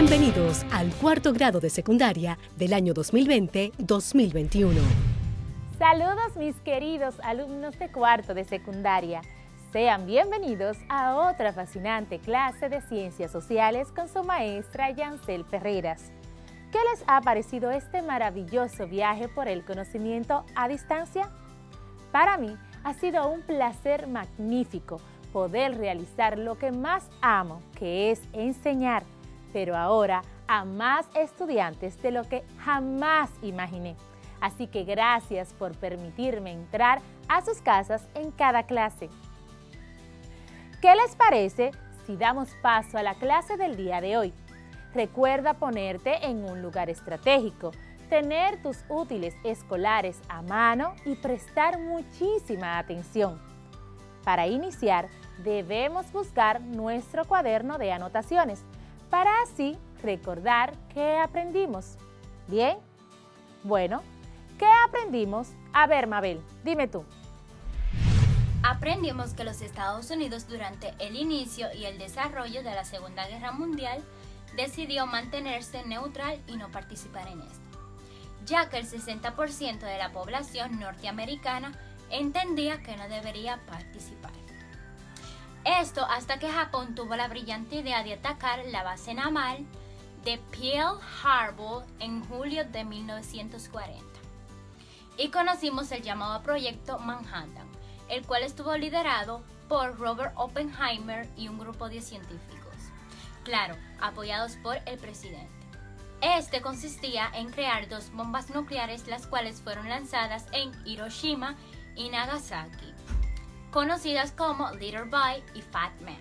Bienvenidos al cuarto grado de secundaria del año 2020-2021. Saludos mis queridos alumnos de cuarto de secundaria. Sean bienvenidos a otra fascinante clase de Ciencias Sociales con su maestra Yancel Ferreras. ¿Qué les ha parecido este maravilloso viaje por el conocimiento a distancia? Para mí ha sido un placer magnífico poder realizar lo que más amo, que es enseñar, pero ahora a más estudiantes de lo que jamás imaginé. Así que gracias por permitirme entrar a sus casas en cada clase. ¿Qué les parece si damos paso a la clase del día de hoy? Recuerda ponerte en un lugar estratégico, tener tus útiles escolares a mano y prestar muchísima atención. Para iniciar, debemos buscar nuestro cuaderno de anotaciones, para así recordar qué aprendimos. ¿Bien? Bueno, ¿qué aprendimos? A ver, Mabel, dime tú. Aprendimos que los Estados Unidos durante el inicio y el desarrollo de la Segunda Guerra Mundial decidió mantenerse neutral y no participar en esto, ya que el 60% de la población norteamericana entendía que no debería participar. Esto hasta que Japón tuvo la brillante idea de atacar la base naval de Pearl Harbor en julio de 1940. Y conocimos el llamado Proyecto Manhattan, el cual estuvo liderado por Robert Oppenheimer y un grupo de científicos, claro, apoyados por el presidente. Este consistía en crear dos bombas nucleares, las cuales fueron lanzadas en Hiroshima y Nagasaki, conocidas como Little Boy y Fat Man,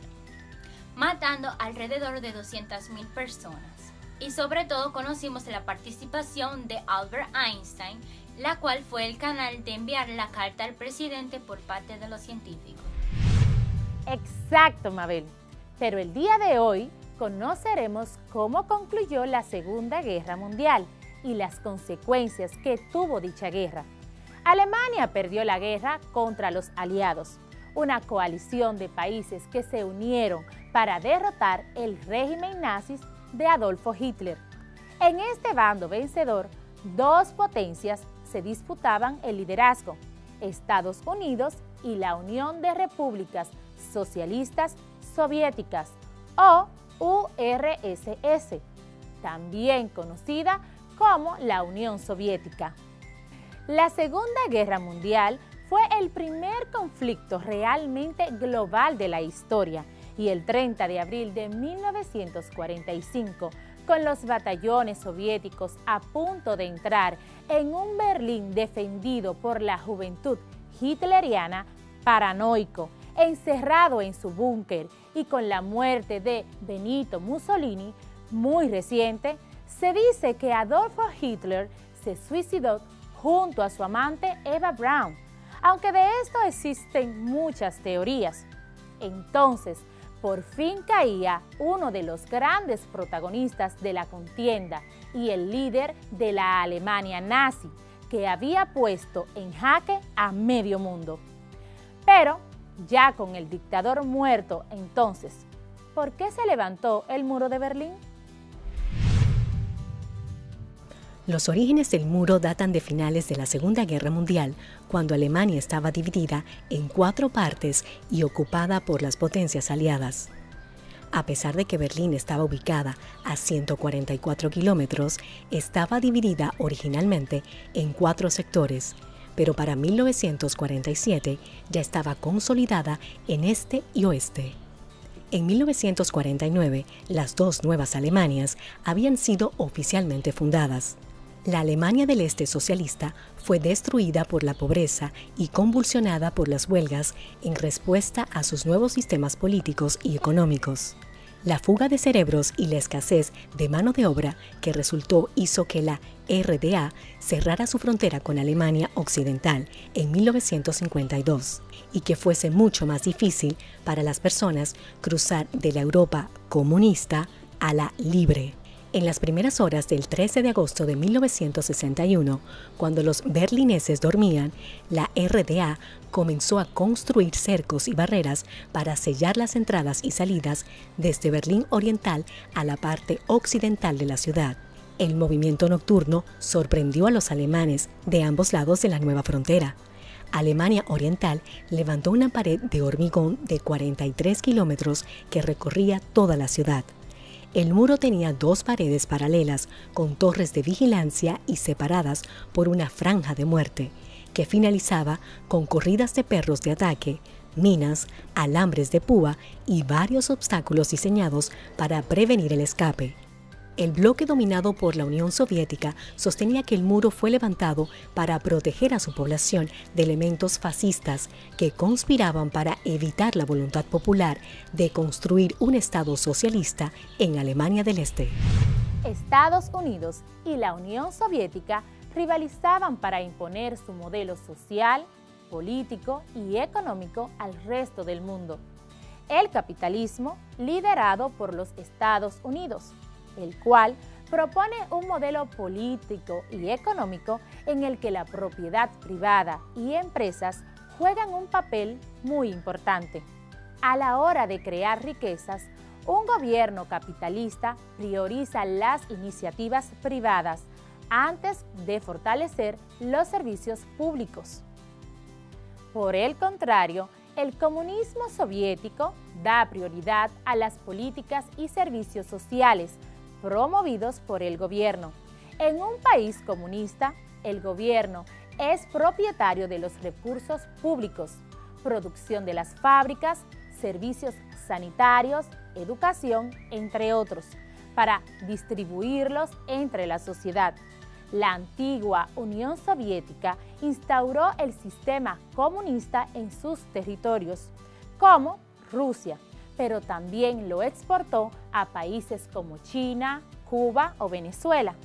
matando alrededor de 200,000 personas. Y sobre todo conocimos la participación de Albert Einstein, la cual fue el canal de enviar la carta al presidente por parte de los científicos. Exacto, Mabel. Pero el día de hoy conoceremos cómo concluyó la Segunda Guerra Mundial y las consecuencias que tuvo dicha guerra. Alemania perdió la guerra contra los aliados, una coalición de países que se unieron para derrotar el régimen nazi de Adolfo Hitler. En este bando vencedor, dos potencias se disputaban el liderazgo: Estados Unidos y la Unión de Repúblicas Socialistas Soviéticas, o URSS, también conocida como la Unión Soviética. La Segunda Guerra Mundial fue el primer conflicto realmente global de la historia, y el 30 de abril de 1945, con los batallones soviéticos a punto de entrar en un Berlín defendido por la juventud hitleriana, paranoico, encerrado en su búnker, y con la muerte de Benito Mussolini, muy reciente, se dice que Adolfo Hitler se suicidó junto a su amante Eva Braun, aunque de esto existen muchas teorías. Entonces, por fin caía uno de los grandes protagonistas de la contienda y el líder de la Alemania nazi, que había puesto en jaque a medio mundo. Pero, ya con el dictador muerto entonces, ¿por qué se levantó el muro de Berlín? Los orígenes del muro datan de finales de la Segunda Guerra Mundial, cuando Alemania estaba dividida en 4 partes y ocupada por las potencias aliadas. A pesar de que Berlín estaba ubicada a 144 kilómetros, estaba dividida originalmente en 4 sectores, pero para 1947 ya estaba consolidada en este y oeste. En 1949, las dos nuevas Alemanias habían sido oficialmente fundadas. La Alemania del Este socialista fue destruida por la pobreza y convulsionada por las huelgas en respuesta a sus nuevos sistemas políticos y económicos. La fuga de cerebros y la escasez de mano de obra que resultó hizo que la RDA cerrara su frontera con Alemania Occidental en 1952 y que fuese mucho más difícil para las personas cruzar de la Europa comunista a la libre. En las primeras horas del 13 de agosto de 1961, cuando los berlineses dormían, la RDA comenzó a construir cercos y barreras para sellar las entradas y salidas desde Berlín Oriental a la parte occidental de la ciudad. El movimiento nocturno sorprendió a los alemanes de ambos lados de la nueva frontera. Alemania Oriental levantó una pared de hormigón de 43 kilómetros que recorría toda la ciudad. El muro tenía dos paredes paralelas con torres de vigilancia y separadas por una franja de muerte, que finalizaba con corridas de perros de ataque, minas, alambres de púa y varios obstáculos diseñados para prevenir el escape. El bloque dominado por la Unión Soviética sostenía que el muro fue levantado para proteger a su población de elementos fascistas que conspiraban para evitar la voluntad popular de construir un Estado socialista en Alemania del Este. Estados Unidos y la Unión Soviética rivalizaban para imponer su modelo social, político y económico al resto del mundo. El capitalismo, liderado por los Estados Unidos, el cual propone un modelo político y económico en el que la propiedad privada y empresas juegan un papel muy importante. A la hora de crear riquezas, un gobierno capitalista prioriza las iniciativas privadas antes de fortalecer los servicios públicos. Por el contrario, el comunismo soviético da prioridad a las políticas y servicios sociales promovidos por el gobierno. En un país comunista, el gobierno es propietario de los recursos públicos, producción de las fábricas, servicios sanitarios, educación, entre otros, para distribuirlos entre la sociedad. La antigua Unión Soviética instauró el sistema comunista en sus territorios, como Rusia, pero también lo exportó a países como China, Cuba o Venezuela.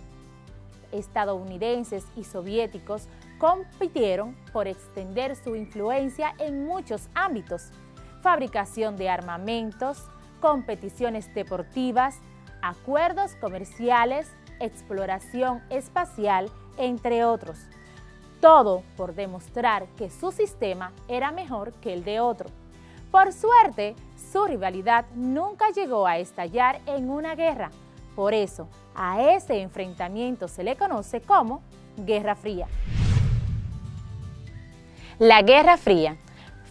Estadounidenses y soviéticos compitieron por extender su influencia en muchos ámbitos: fabricación de armamentos, competiciones deportivas, acuerdos comerciales, exploración espacial, entre otros. Todo por demostrar que su sistema era mejor que el de otro. Por suerte, su rivalidad nunca llegó a estallar en una guerra. Por eso, a ese enfrentamiento se le conoce como Guerra Fría. La Guerra Fría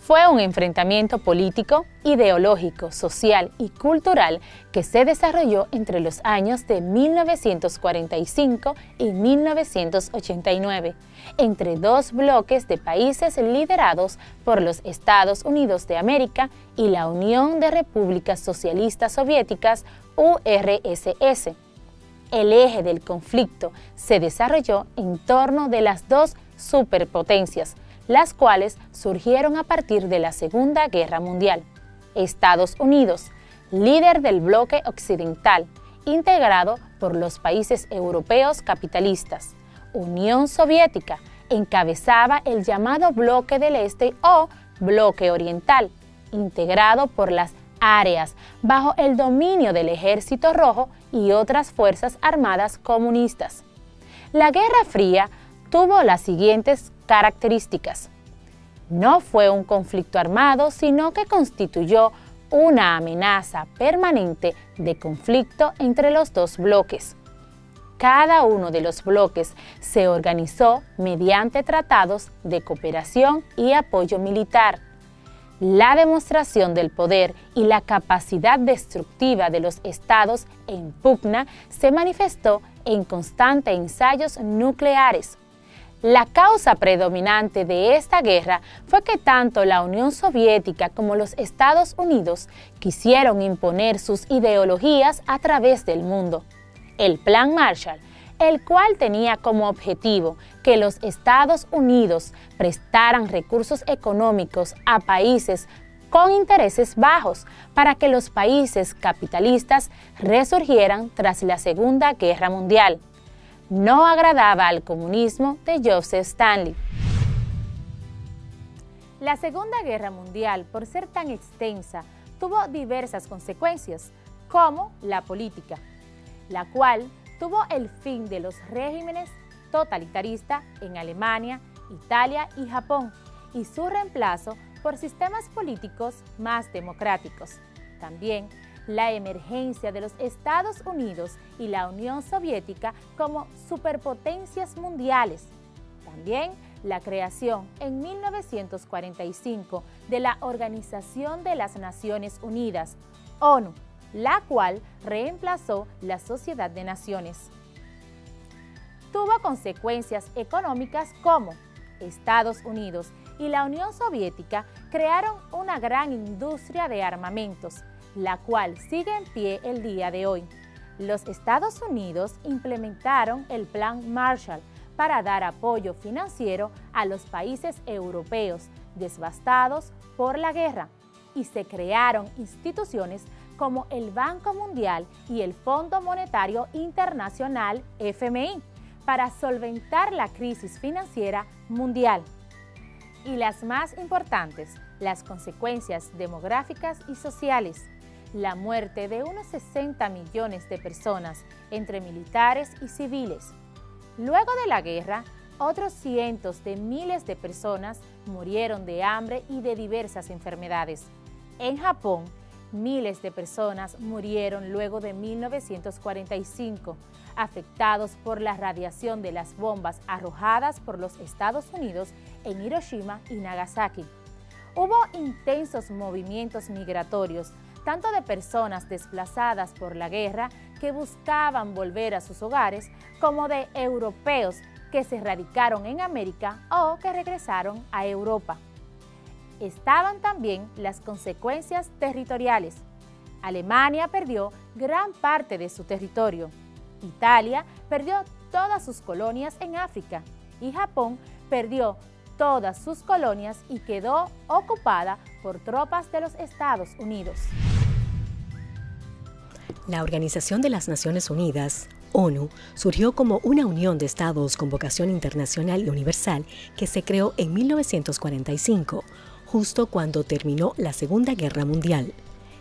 fue un enfrentamiento político, ideológico, social y cultural que se desarrolló entre los años de 1945 y 1989, entre dos bloques de países liderados por los Estados Unidos de América y la Unión de Repúblicas Socialistas Soviéticas, URSS. El eje del conflicto se desarrolló en torno de las dos superpotencias, las cuales surgieron a partir de la Segunda Guerra Mundial. Estados Unidos, líder del bloque occidental, integrado por los países europeos capitalistas. Unión Soviética encabezaba el llamado Bloque del Este o Bloque Oriental, integrado por las áreas bajo el dominio del Ejército Rojo y otras fuerzas armadas comunistas. La Guerra Fría tuvo las siguientes características. No fue un conflicto armado, sino que constituyó una amenaza permanente de conflicto entre los dos bloques. Cada uno de los bloques se organizó mediante tratados de cooperación y apoyo militar. La demostración del poder y la capacidad destructiva de los estados en pugna se manifestó en constantes ensayos nucleares. La causa predominante de esta guerra fue que tanto la Unión Soviética como los Estados Unidos quisieron imponer sus ideologías a través del mundo. El Plan Marshall, el cual tenía como objetivo que los Estados Unidos prestaran recursos económicos a países con intereses bajos para que los países capitalistas resurgieran tras la Segunda Guerra Mundial, no agradaba al comunismo de Joseph Stalin. La Segunda Guerra Mundial, por ser tan extensa, tuvo diversas consecuencias, como la política, la cual tuvo el fin de los regímenes totalitaristas en Alemania, Italia y Japón, y su reemplazo por sistemas políticos más democráticos. También la emergencia de los Estados Unidos y la Unión Soviética como superpotencias mundiales. También la creación en 1945 de la Organización de las Naciones Unidas, ONU, la cual reemplazó la Sociedad de Naciones. Tuvo consecuencias económicas como Estados Unidos y la Unión Soviética crearon una gran industria de armamentos, la cual sigue en pie el día de hoy. Los Estados Unidos implementaron el Plan Marshall para dar apoyo financiero a los países europeos devastados por la guerra, y se crearon instituciones como el Banco Mundial y el Fondo Monetario Internacional, FMI, para solventar la crisis financiera mundial. Y las más importantes, las consecuencias demográficas y sociales. La muerte de unos 60 millones de personas, entre militares y civiles. Luego de la guerra, otros cientos de miles de personas murieron de hambre y de diversas enfermedades. En Japón, miles de personas murieron luego de 1945, afectados por la radiación de las bombas arrojadas por los Estados Unidos en Hiroshima y Nagasaki. Hubo intensos movimientos migratorios, tanto de personas desplazadas por la guerra que buscaban volver a sus hogares, como de europeos que se radicaron en América o que regresaron a Europa. Estaban también las consecuencias territoriales. Alemania perdió gran parte de su territorio. Italia perdió todas sus colonias en África y Japón perdió todas sus colonias y quedó ocupada por tropas de los Estados Unidos. La Organización de las Naciones Unidas, ONU, surgió como una unión de estados con vocación internacional y universal que se creó en 1945, justo cuando terminó la Segunda Guerra Mundial.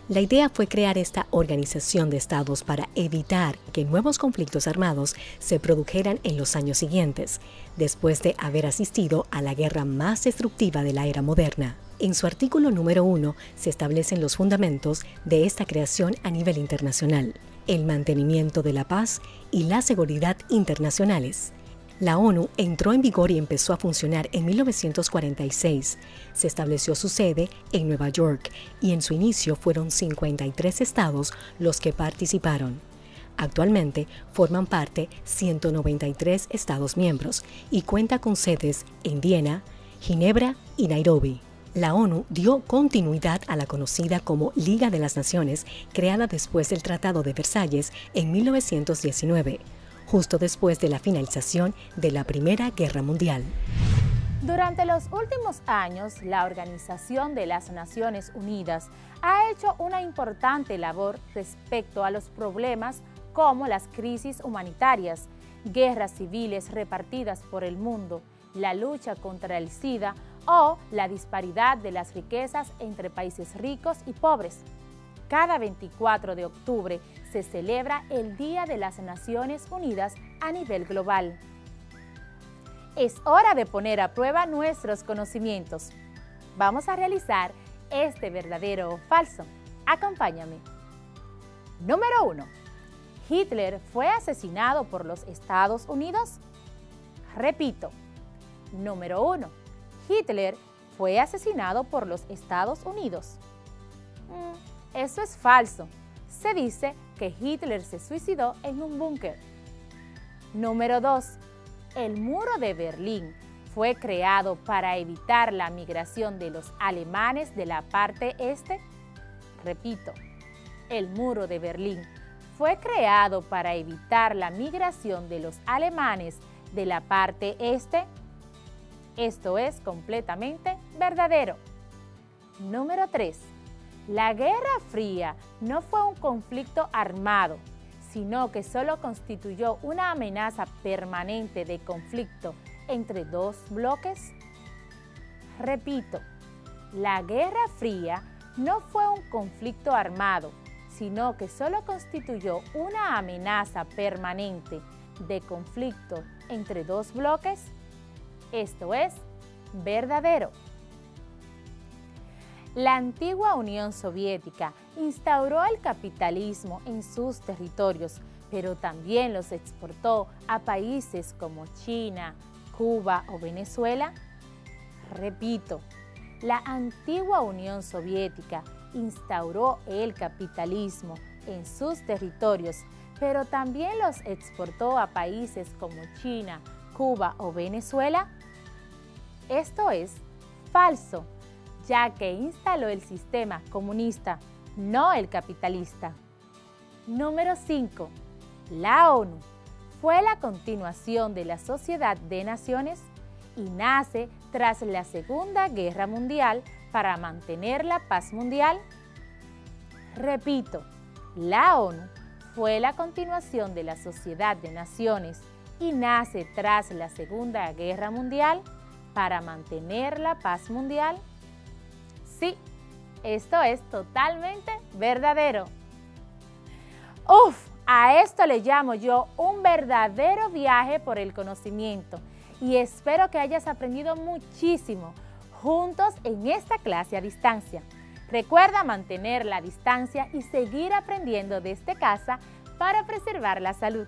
La idea fue crear esta organización de estados para evitar que nuevos conflictos armados se produjeran en los años siguientes, después de haber asistido a la guerra más destructiva de la era moderna. En su artículo número 1 se establecen los fundamentos de esta creación a nivel internacional, el mantenimiento de la paz y la seguridad internacionales. La ONU entró en vigor y empezó a funcionar en 1946. Se estableció su sede en Nueva York y en su inicio fueron 53 estados los que participaron. Actualmente forman parte 193 estados miembros y cuenta con sedes en Viena, Ginebra y Nairobi. La ONU dio continuidad a la conocida como Liga de las Naciones, creada después del Tratado de Versalles en 1919, justo después de la finalización de la Primera Guerra Mundial. Durante los últimos años, la Organización de las Naciones Unidas ha hecho una importante labor respecto a los problemas como las crisis humanitarias, guerras civiles repartidas por el mundo, la lucha contra el SIDA o la disparidad de las riquezas entre países ricos y pobres. Cada 24 de octubre se celebra el Día de las Naciones Unidas a nivel global. Es hora de poner a prueba nuestros conocimientos. Vamos a realizar este verdadero o falso. Acompáñame. Número 1. ¿Hitler fue asesinado por los Estados Unidos? Repito. Número 1. ¿Hitler fue asesinado por los Estados Unidos? Eso es falso. Se dice que Hitler se suicidó en un búnker. Número 2. El muro de Berlín fue creado para evitar la migración de los alemanes de la parte este. Repito, el muro de Berlín fue creado para evitar la migración de los alemanes de la parte este. Esto es completamente verdadero. Número 3. La Guerra Fría no fue un conflicto armado, sino que solo constituyó una amenaza permanente de conflicto entre dos bloques. Repito, la Guerra Fría no fue un conflicto armado, sino que solo constituyó una amenaza permanente de conflicto entre dos bloques? Esto es verdadero. La antigua Unión Soviética instauró el capitalismo en sus territorios, pero también los exportó a países como China, Cuba o Venezuela. Repito, la antigua Unión Soviética instauró el capitalismo en sus territorios, pero también los exportó a países como China, Cuba o Venezuela. Esto es falso, ya que instaló el sistema comunista, no el capitalista. Número 5. La ONU fue la continuación de la Sociedad de Naciones y nace tras la Segunda Guerra Mundial para mantener la paz mundial. Repito, la ONU fue la continuación de la Sociedad de Naciones y nace tras la Segunda Guerra Mundial para mantener la paz mundial. Sí, esto es totalmente verdadero. ¡Uf! A esto le llamo yo un verdadero viaje por el conocimiento y espero que hayas aprendido muchísimo juntos en esta clase a distancia. Recuerda mantener la distancia y seguir aprendiendo desde casa para preservar la salud.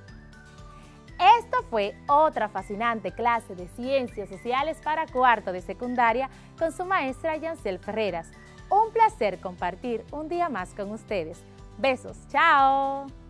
Esto fue otra fascinante clase de Ciencias Sociales para cuarto de secundaria con su maestra Yancel Ferreras. Un placer compartir un día más con ustedes. Besos, ¡chao!